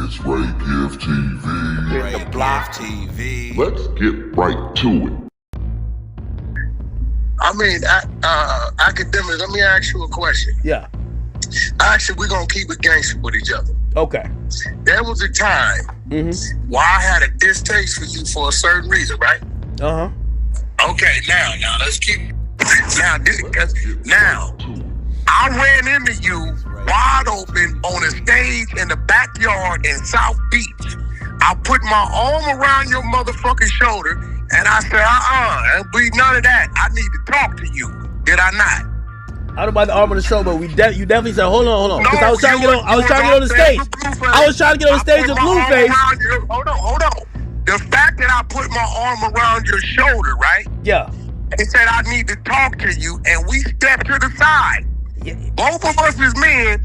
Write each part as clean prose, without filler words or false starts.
It's Ray Give TV. Ray Block TV. Let's get right to it. I mean, Akademiks, let me ask you a question. Yeah. Actually, we're going to keep it gangster with each other. Okay. There was a time where I had a distaste for you for a certain reason, right? Uh-huh. Okay, now, let's keep... Now, I ran into you wide open on a stage in the backyard in South Beach. I put my arm around your motherfucking shoulder and I said, ain't be none of that. I need to talk to you. Did I not? I don't know about the arm on the shoulder, but you definitely said, hold on. Because No, I was trying to get on the stage. I was trying to get on the stage with Blueface. Hold on. The fact that I put my arm around your shoulder, right? Yeah. It said I need to talk to you, and we stepped to the side. Yeah. Both of us as men,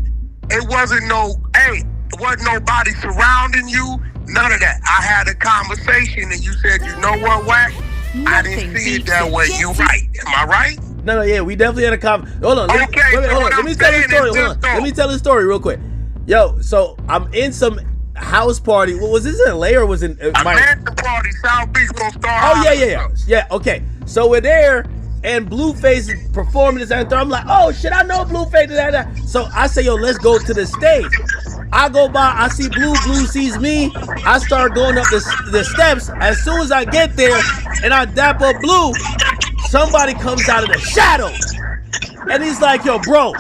it wasn't nobody surrounding you, none of that. I had a conversation, and you said, you know what, Wack? I didn't see it that way. You right. Am I right? No, yeah, we definitely had a conversation. Hold on. Let me tell the story. Let me tell the story real quick. Yo, so I'm in some house party. Was this in LA or was it in Miami? I'm at the party, South Beach, gonna start. Oh, yeah. Okay. So we're there, and Blueface is performing this anthem. I'm like, oh shit, I know Blueface. So I say, yo, let's go to the stage. I go by, I see Blue sees me. I start going up the steps. As soon as I get there, and I dap up Blue, somebody comes out of the shadows, and he's like, yo, bro.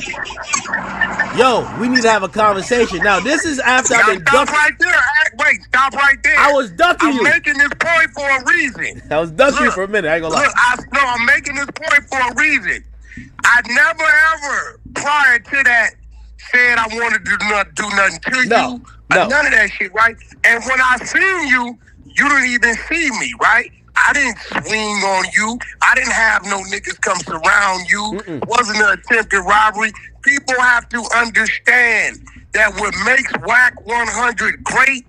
Yo, we need to have a conversation. Now, this is after I've been ducking. Stop right there. Wait, stop right there. I was ducking you. I'm making this point for a reason. I was ducking you for a minute. I ain't gonna lie. Look, I'm making this point for a reason. I never ever, prior to that, said I wanted to do nothing to you. No. None of that shit, right? And when I seen you, you didn't even see me, right? I didn't swing on you. I didn't have no niggas come surround you. Wasn't an attempted robbery. People have to understand that what makes Wack 100 great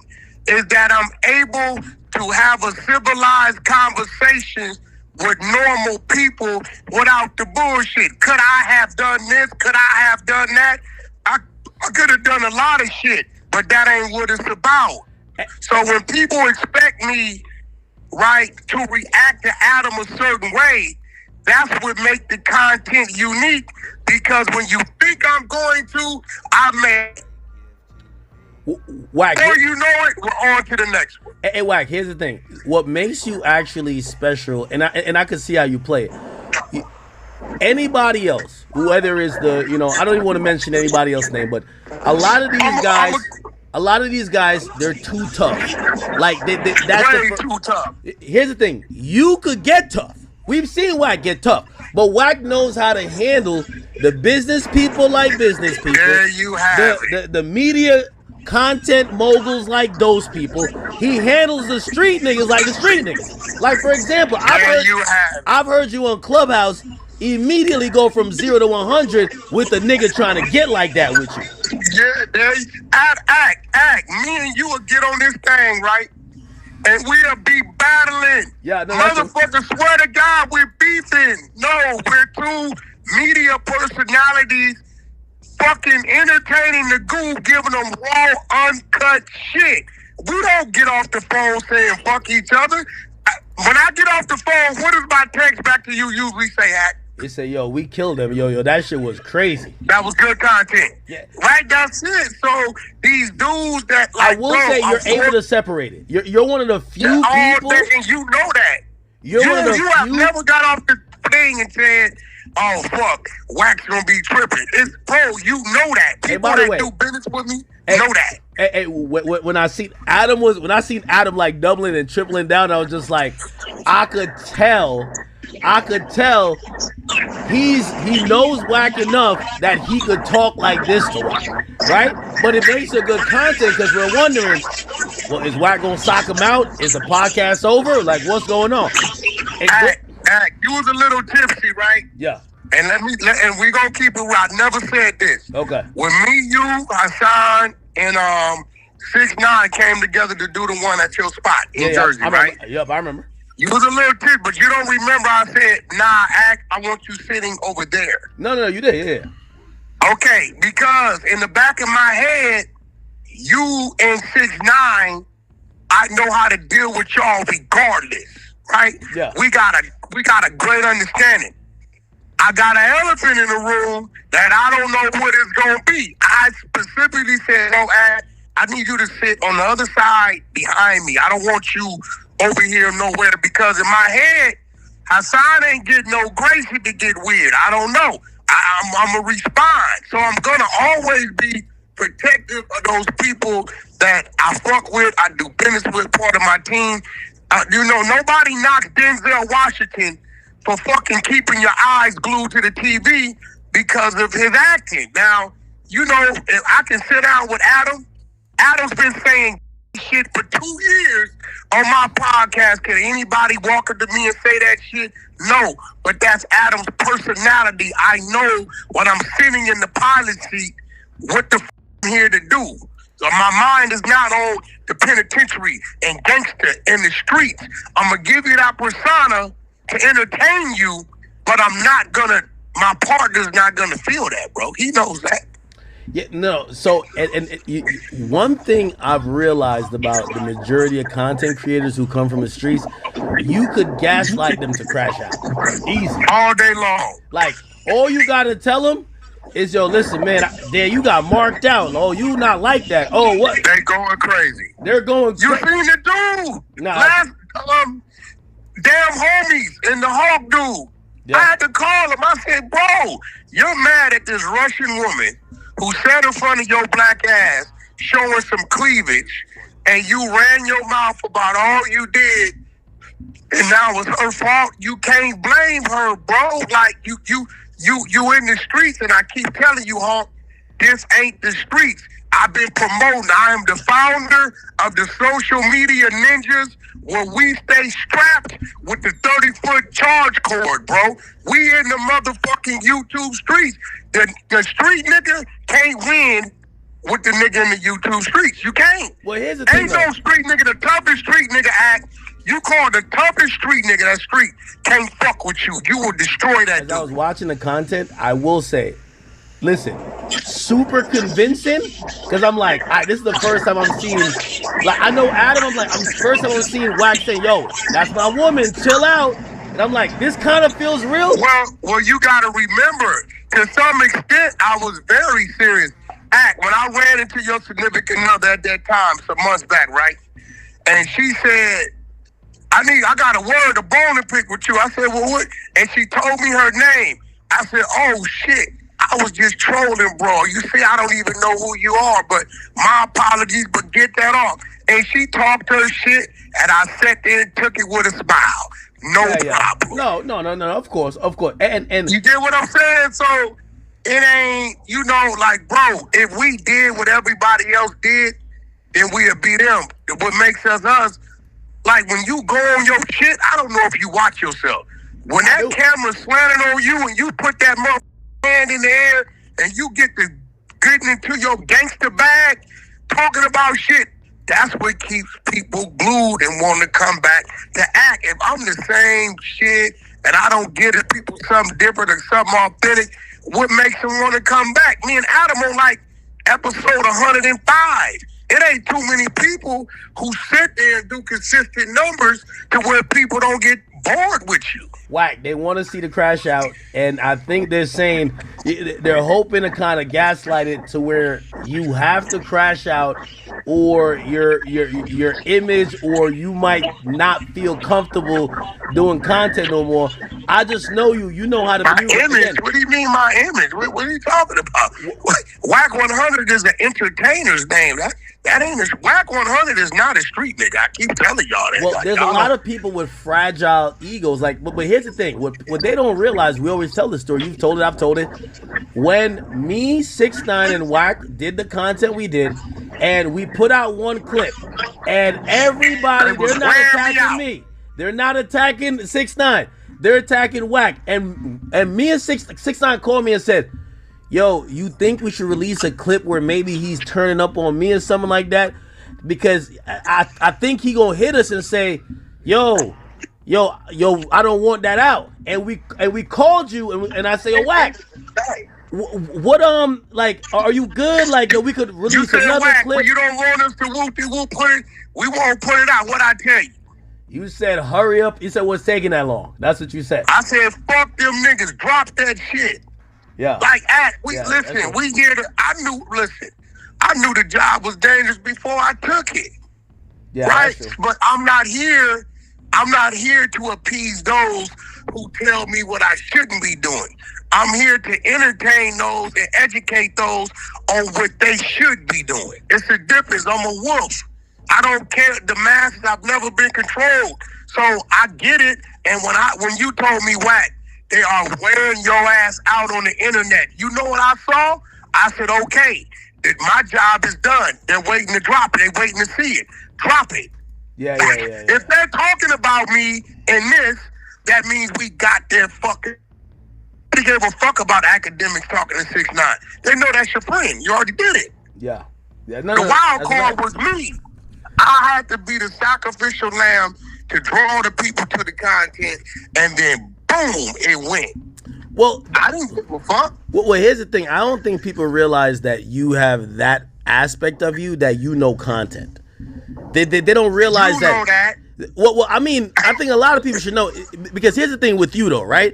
is that I'm able to have a civilized conversation with normal people without the bullshit. Could I have done this? Could I have done that? I could have done a lot of shit, but that ain't what it's about. So when people expect me, right, to react to Adam a certain way, that's what makes the content unique, because when you think I'm going to, I may. Wack. Before you know it, we're on to the next one. Hey, Wack, here's the thing. What makes you actually special, and I can see how you play it. Anybody else, whether it's I don't even want to mention anybody else's name, but a lot of these guys, they're too tough. Like that's way too tough. Here's the thing: you could get tough. We've seen Wack get tough, but Wack knows how to handle the business people like business people. There you have it. The media content moguls like those people. He handles the street niggas like the street niggas. Like, for example, I've heard you on Clubhouse immediately go from 0 to 100 with a nigga trying to get like that with you. Yeah, act. Me and you will get on this thing, right? And we'll be battling. Yeah, no, motherfucker, swear to God, we're beefing. No, we're two media personalities fucking entertaining the goo, giving them raw, uncut shit. We don't get off the phone saying fuck each other. When I get off the phone, what does my text back to you usually say, Hack? They say, yo, we killed them. Yo, that shit was crazy. That was good content. Yeah. Right, that's it. So these dudes that I will say you're able to separate it. You're one of the few people. And you know that. You have never got off the thing and said, oh, fuck, Wack's gonna be tripping. It's, bro, you know that. People that do business with me know that. Hey, when I seen Adam like doubling and tripling down, I was just like, I could tell he knows Wack enough that he could talk like this to Wack, right? But it makes a good content because we're wondering, well, is Wack gonna sock him out? Is the podcast over? Like, what's going on? You was a little tipsy, right? Yeah. And we gonna keep it real. I never said this. Okay. When me, you, Hassan, and 6ix9ine came together to do the one at your spot in Jersey, right? Yep, I remember. You was a little tipsy, but you don't remember I said, nah, Act, I want you sitting over there. No, you did, yeah. Okay, because in the back of my head, you you and 6ix9ine, I know how to deal with y'all regardless, right? Yeah. We got a great understanding. I got an elephant in the room that I don't know what it's gonna be. I specifically said, "No, I need you to sit on the other side behind me. I don't want you over here nowhere," because in my head, Hassan ain't get no grace. He could get weird. I don't know. I'm gonna respond, so I'm gonna always be protective of those people that I fuck with, I do business with, part of my team. Nobody knocks Denzel Washington for fucking keeping your eyes glued to the TV because of his acting. Now, if I can sit down with Adam. Adam's been saying shit for 2 years on my podcast. Can anybody walk up to me and say that shit? No, but that's Adam's personality. I know when I'm sitting in the pilot seat what the f I'm here to do. So my mind is not on the penitentiary and gangster in the streets. I'm going to give you that persona to entertain you, but my partner's not going to feel that, bro. He knows that. Yeah, no. So, one thing I've realized about the majority of content creators who come from the streets, you could gaslight them to crash out. Easy. All day long. Like, all you got to tell them is, yo, listen, man, you got marked out. Oh, you not like that. Oh, what? They going crazy. They're going crazy. You seen the dude? Nah. Last, damn homies in the Hawk dude. Yeah. I had to call him. I said, bro, you're mad at this Russian woman who sat in front of your black ass showing some cleavage, and you ran your mouth about all you did, and now it's her fault. You can't blame her, bro. Like, you in the streets, and I keep telling you, Hawk, this ain't the streets. I've been promoting. I am the founder of the social media ninjas, where we stay strapped with the 30-foot charge cord, bro. We in the motherfucking YouTube streets. The street nigga can't win with the nigga in the YouTube streets. You can't. Well, here's the thing. Ain't no street nigga, the toughest street nigga act. You call the toughest street nigga, that street can't fuck with you. You will destroy that dude. As I was watching the content, I will say, listen, super convincing, because I'm like, this is the first time I'm seeing, like, I know Adam, first time I'm seeing Wack say, yo, that's my woman, chill out. And I'm like, this kind of feels real. Well, you got to remember, to some extent, I was very serious. When I ran into your significant other at that time, some months back, right? And she said, I got a word, a bone to pick with you. I said, well, what? And she told me her name. I said, oh, shit. I was just trolling, bro. You see, I don't even know who you are, but my apologies, but get that off. And she talked her shit, and I sat there and took it with a smile. No problem. No, of course. And you get what I'm saying? So it ain't, bro, if we did what everybody else did, then we'd be them. What makes us us, like when you go on your shit, I don't know if you watch yourself. When that camera's slanted on you and you put that hand in the air and you get to getting into your gangster bag, talking about shit, that's what keeps people glued and want to come back to act. If I'm the same shit and I don't get it, people something different or something authentic, what makes them want to come back? Me and Adam on like episode 105. It ain't too many people who sit there and do consistent numbers to where people don't get bored with you. Wack, they want to see the crash out, and I think they're saying they're hoping to kind of gaslight it to where you have to crash out, or your image, or you might not feel comfortable doing content no more. I just know you know how to. My image? What do you mean my image? What are you talking about? Wack 100 is an entertainer's name. That ain't Wack 100 is not a street nigga. I keep telling y'all that. Well, there's a lot of people with fragile egos. Like, but here's the thing: what they don't realize, we always tell the story. You've told it, I've told it. When me, 6ix9ine, and Wack did the content we did, and we put out one clip, and everybody, they're not attacking me. They're not attacking 6ix9ine. They're attacking Wack. And me and 6ix9ine called me and said, yo, you think we should release a clip where maybe he's turning up on me or something like that? Because I think he gonna hit us and say, yo, I don't want that out. And we called you, and I say, yo, Wack, What like, are you good? Like, yo, we could You release said another Wack, clip. but you don't want us to we'll put it. We won't put it out. What I tell you? You said hurry up. You said what's taking that long? That's what you said. I said fuck them niggas. Drop that shit. Yeah. Like, Yeah, listen. We here to. I knew the job was dangerous before I took it. Yeah. Right? That's true. But I'm not here to appease those who tell me what I shouldn't be doing. I'm here to entertain those and educate those on what they should be doing. It's a difference. I'm a wolf. I don't care. The masses, I've never been controlled. So I get it. And when you told me, Wack, they are wearing your ass out on the internet, you know what I saw? I said, okay, my job is done. They're waiting to drop it. They're waiting to see it. Drop it. Yeah. If they're talking about me in this, that means we got their fucking. They gave a fuck about Akademiks talking to 6ix9ine. They know that's your friend. You already did it. Yeah. The wild card was me. I had to be the sacrificial lamb to draw the people to the content, and then boom, it went. Well, I didn't give a fuck. Well, here's the thing. I don't think people realize that you have that aspect of you, that you know content. They don't realize you know that. Well, I mean, I think a lot of people should know, because here's the thing with you though, right?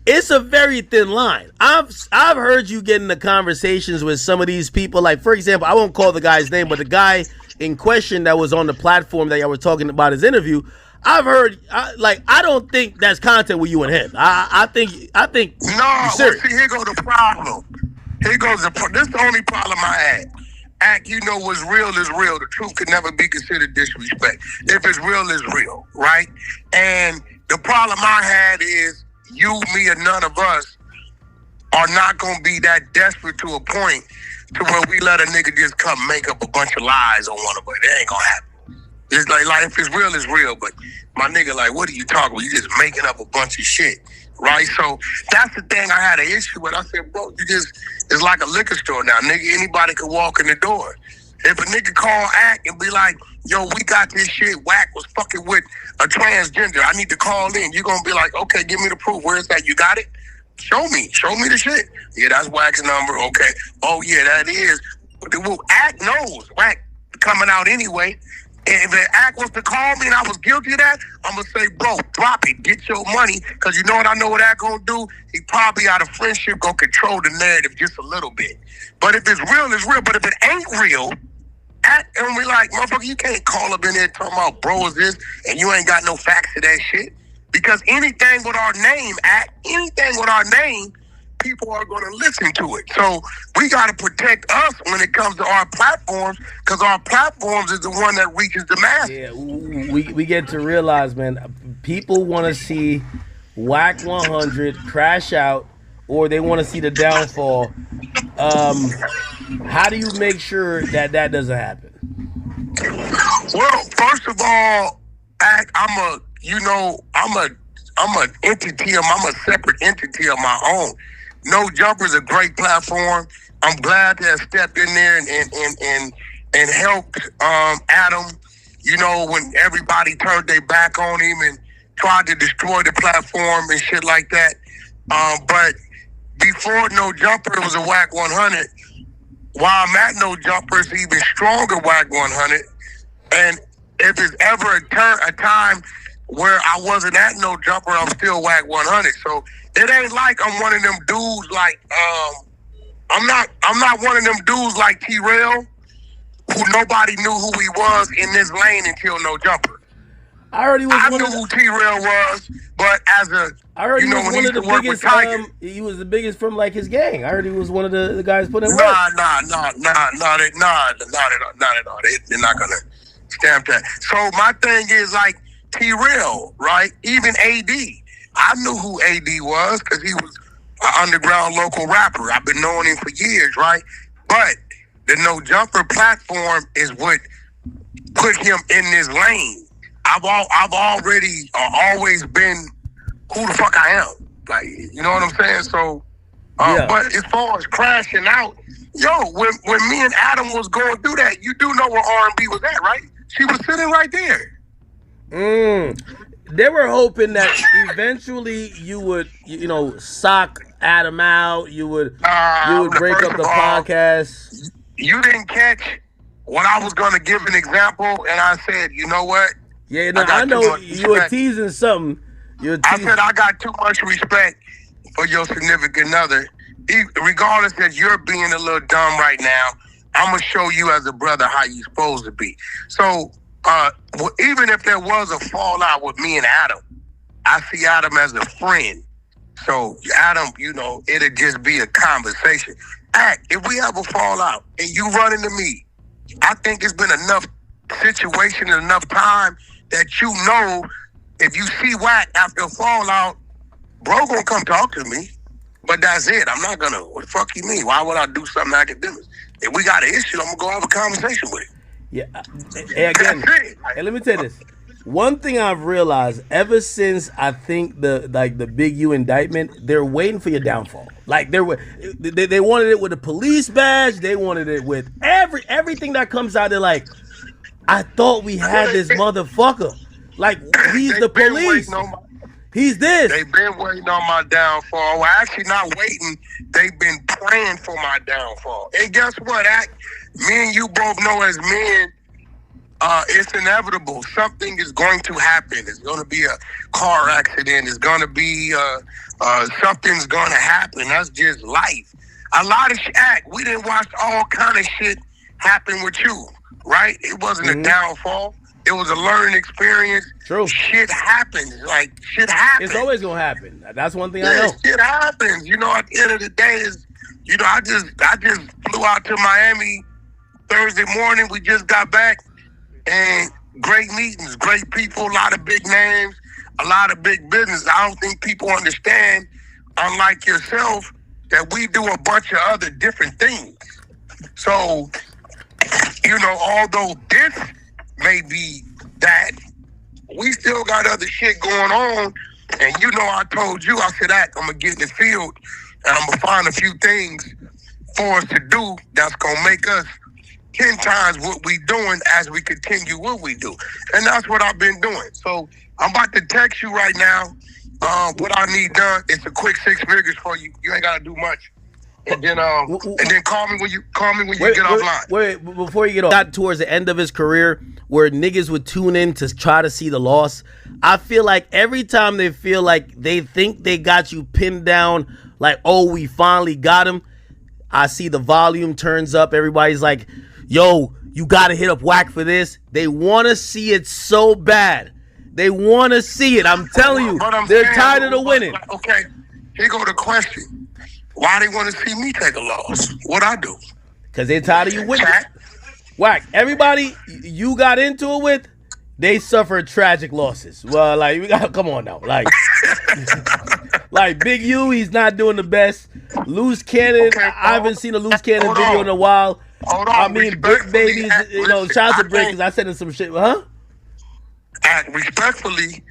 It's a very thin line. I've heard you get into conversations with some of these people. Like, for example, I won't call the guy's name, but the guy in question that was on the platform that y'all were talking about his interview, I've heard, I don't think that's content with you and him. I think. No, well, see, here goes the problem. This is the only problem I had. Act, you know what's real is real. The truth could never be considered disrespect. If it's real, it's real, right? And the problem I had is you, me, and none of us are not going to be that desperate to a point to where we let a nigga just come make up a bunch of lies on one of us. It ain't going to happen. It's like if it's real, it's real. But my nigga, like, what are you talking about? You just making up a bunch of shit, right? So that's the thing I had an issue with. I said, bro, it's like a liquor store now. Nigga, anybody could walk in the door. If a nigga call Act and be like, yo, we got this shit, Wack was fucking with a transgender, I need to call in. You're going to be like, okay, give me the proof. Where is that? You got it? Show me the shit. Yeah, that's Wack's number. Okay. Oh, yeah, that is. Well, Act knows Wack coming out anyway. And if the Act was to call me and I was guilty of that, I'm going to say, bro, drop it. Get your money. Because you know what I know what Act going to do? He probably out of friendship going to control the narrative just a little bit. But if it's real, it's real. But if it ain't real, Act, and we like, motherfucker, you can't call up in there talking about bro is this, and you ain't got no facts to that shit. Because anything with our name, people are going to listen to it. So we got to protect us when it comes to our platforms, because our platforms is the one that reaches the masses. Yeah, we get to realize, man, people want to see Wack 100 crash out, or they want to see the downfall. How do you make sure that doesn't happen? Well, first of all, Act, I'm an entity. I'm a separate entity of my own. No Jumper is a great platform. I'm glad to have stepped in there and helped Adam. You know, when everybody turned their back on him and tried to destroy the platform and shit like that. But before No Jumper, it was a Wack 100. While I'm at No Jumper, it's even stronger Wack 100. And if it's ever a time where I wasn't at No Jumper, I'm still Wack 100. So it ain't like I'm one of them dudes like I'm not one of them dudes like T-Rail, who nobody knew who he was in this lane until No Jumper. I knew who T-Rail was, but as a I heard you he know, was when one he of the used to work biggest. with Tiger. He was the biggest from like his gang. I heard he was one of the guys putting work. Nah, not at all. They're not gonna stamp that. So my thing is like T-Rail, right? Even AD. I knew who AD was because he was an underground local rapper. I've been knowing him for years, right? But the No Jumper platform is what put him in this lane. I've always been who the fuck I am. Like, you know what I'm saying? So, Yeah. But as far as crashing out, when me and Adam was going through that, you do know where R&B was at, right? She was sitting right there. they were hoping that eventually you would, you know, sock Adam out. You would break up the podcast. You didn't catch when I was going to give an example, and I said, you know what? Yeah, no, I know you were teasing something. I said I got too much respect for your significant other. Regardless that you're being a little dumb right now, I'm going to show you as a brother how you're supposed to be. So even if there was a fallout with me and Adam, I see Adam as a friend. So Adam, you know, it'll just be a conversation. If we ever fall out and you run into me, I think it's been enough situation and enough time that you know if you see Wack after a fallout, bro gonna come talk to me. But that's it. I'm not gonna, what the fuck you mean? Why would I do something academics? If we got an issue, I'm gonna go have a conversation with it. Yeah. Hey, again, hey, let me tell you this. One thing I've realized ever since I think the Big U indictment, they're waiting for your downfall. Like they wanted it with a police badge. They wanted it with everything that comes out. They're like, I thought we had this motherfucker. Like he's the police. He's this. They've been waiting on my downfall. Well, actually not waiting. They've been praying for my downfall. And guess what, me and you both know as men, it's inevitable. Something is going to happen. It's going to be a car accident. It's going to be something's going to happen. That's just life. A lot of shit. We didn't watch all kind of shit happen with you, right? It wasn't a downfall. It was a learning experience. True. Shit happens. Like, shit happens. It's always going to happen. That's one thing I know. Shit happens. You know, at the end of the day, you know, I just flew out to Miami Thursday morning. We just got back. And great meetings, great people, a lot of big names, a lot of big business. I don't think people understand, unlike yourself, that we do a bunch of other different things. So, you know, although this may be that, we still got other shit going on. And you know, I told you, I said, I'm going to get in the field and I'm going to find a few things for us to do that's going to make us 10 times what we doing as we continue what we do. And that's what I've been doing. So I'm about to text you right now. What I need done, it's a quick 6 figures for you. You ain't got to do much. And then call me when you get offline. Wait, before you get off. Got towards the end of his career where niggas would tune in to try to see the loss. I feel like every time they feel like they think they got you pinned down, like, oh, we finally got him, I see the volume turns up. Everybody's like, yo, you gotta hit up Wack for this. They want to see it so bad. They want to see it. I'm telling you, they're tired of the winning. Okay, here go the question. Why they want to see me take a loss? What I do? Because they're tired of you winning. Wack, everybody you got into it with, they suffered tragic losses. Well, like, we got, come on now. Like, like Big U, he's not doing the best. Loose Cannon, okay, I haven't seen a Loose Cannon video in a while. I mean, Brick Babies, you know, shout out to Brick, because I sent him some shit, huh? Respectfully,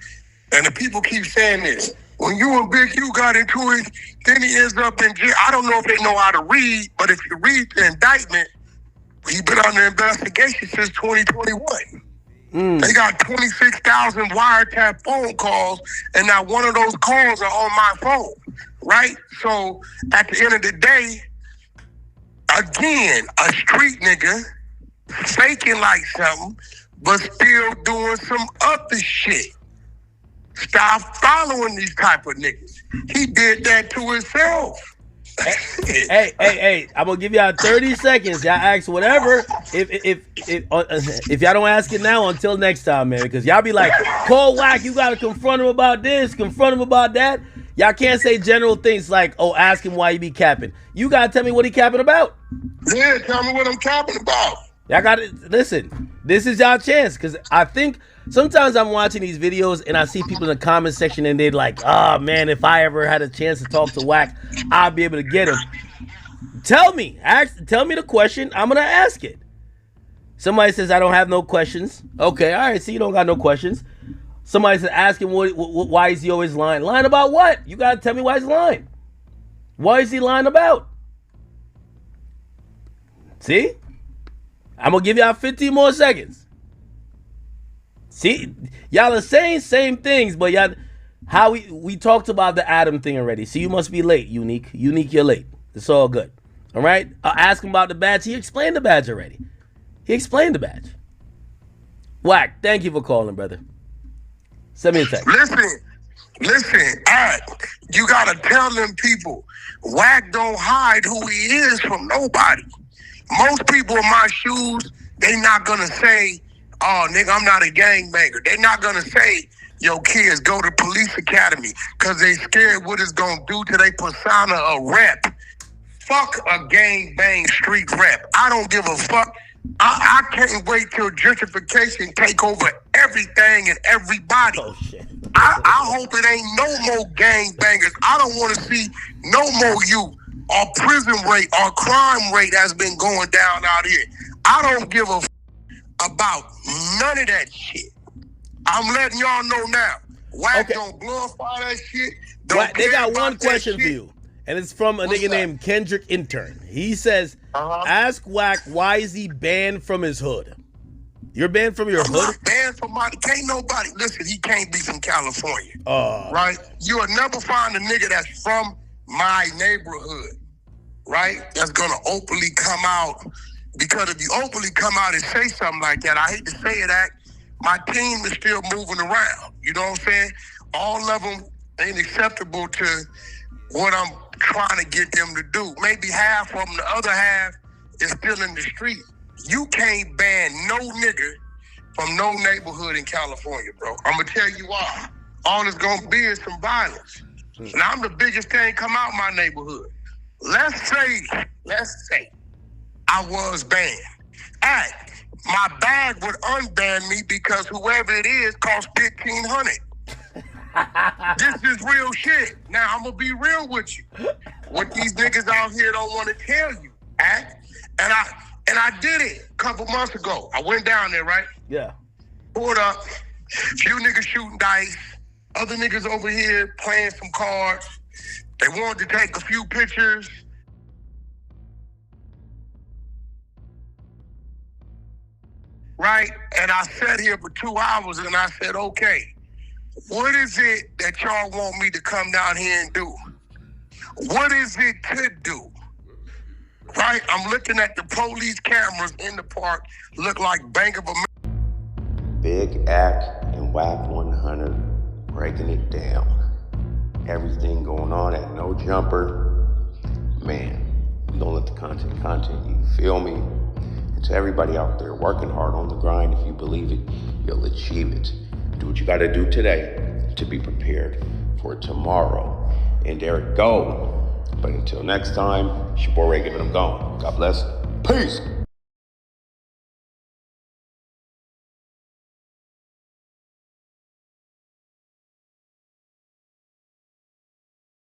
and the people keep saying this, when you and Big U got into it, then he ends up in jail. I don't know if they know how to read, but if you read the indictment, he's been under investigation since 2021. They got 26,000 wiretap phone calls, and not one of those calls are on my phone, right? So at the end of the day, again, a street nigga faking like something, but still doing some other shit. Stop following these type of niggas. He did that to himself. Hey, I'm gonna give y'all 30 seconds. Y'all ask whatever. If y'all don't ask it now, until next time, man, because y'all be like, call Wack, you gotta confront him about this, confront him about that. Y'all can't say general things like, oh, ask him why he be capping. You gotta tell me what he capping about. Yeah, tell me what I'm capping about. Y'all gotta listen. This is y'all chance, because I think sometimes I'm watching these videos and I see people in the comment section and they're like, oh man, if I ever had a chance to talk to Wack, I'll be able to get him. Tell me the question. I'm gonna ask it. Somebody says I don't have no questions. Okay, all right. So you don't got no questions. Somebody says ask him why is he always lying? Lying about what? You gotta tell me why he's lying. Why is he lying about? See? I'm gonna give y'all 15 more seconds. See, y'all are saying same things, but y'all, how we talked about the Adam thing already. See, you must be late, Unique. Unique, you're late. It's all good. All right? I'll ask him about the badge. He explained the badge already. He explained the badge. Wack, thank you for calling, brother. Send me a text. Listen, you gotta tell them people, Wack don't hide who he is from nobody. Most people in my shoes, they not gonna say, oh, nigga, I'm not a gangbanger. They not gonna say, yo, kids, go to police academy, because they scared what it's gonna do to their persona of rep. Fuck a gangbang street rep. I don't give a fuck. I can't wait till gentrification take over everything and everybody. Oh, shit. I hope it ain't no more gangbangers. I don't want to see no more youth. Our prison rate, our crime rate has been going down out here. I don't give a about none of that shit. I'm letting y'all know now. Wack don't glorify that shit. Wack, they got one question for you, and it's from a nigga named Kendrick Intern. He says, ask Wack why is he banned from his hood? You're banned from your hood? Banned from my, can't nobody, listen, he can't be from California. Right? You'll never find a nigga that's from my neighborhood, right? That's gonna openly come out. Because if you openly come out and say something like that, I hate to say it, my team is still moving around. You know what I'm saying? All of them ain't acceptable to what I'm trying to get them to do. Maybe half of them, the other half is still in the street. You can't ban no nigga from no neighborhood in California, bro. I'm gonna tell you why. All it's gonna be is some violence. Now I'm the biggest thing come out my neighborhood. Let's say I was banned. My bag would unban me because whoever it is costs $1,500. This is real shit. Now I'm gonna be real with you. What these niggas out here don't want to tell you, and I did it a couple months ago. I went down there, right? Yeah. Pulled up, few niggas shooting dice, other niggas over here playing some cards. They wanted to take a few pictures. Right? And I sat here for 2 hours and I said, okay, what is it that y'all want me to come down here and do? What is it to do? Right? I'm looking at the police cameras in the park, look like Bank of America. Big Act and Wack 100 breaking it down. Everything going on at No Jumper. Man, don't let the content, you feel me? And to everybody out there working hard on the grind, if you believe it, you'll achieve it. Do what you gotta do today to be prepared for tomorrow. And there it go. But until next time, it's your boy Ray giving them gone. God bless. Peace.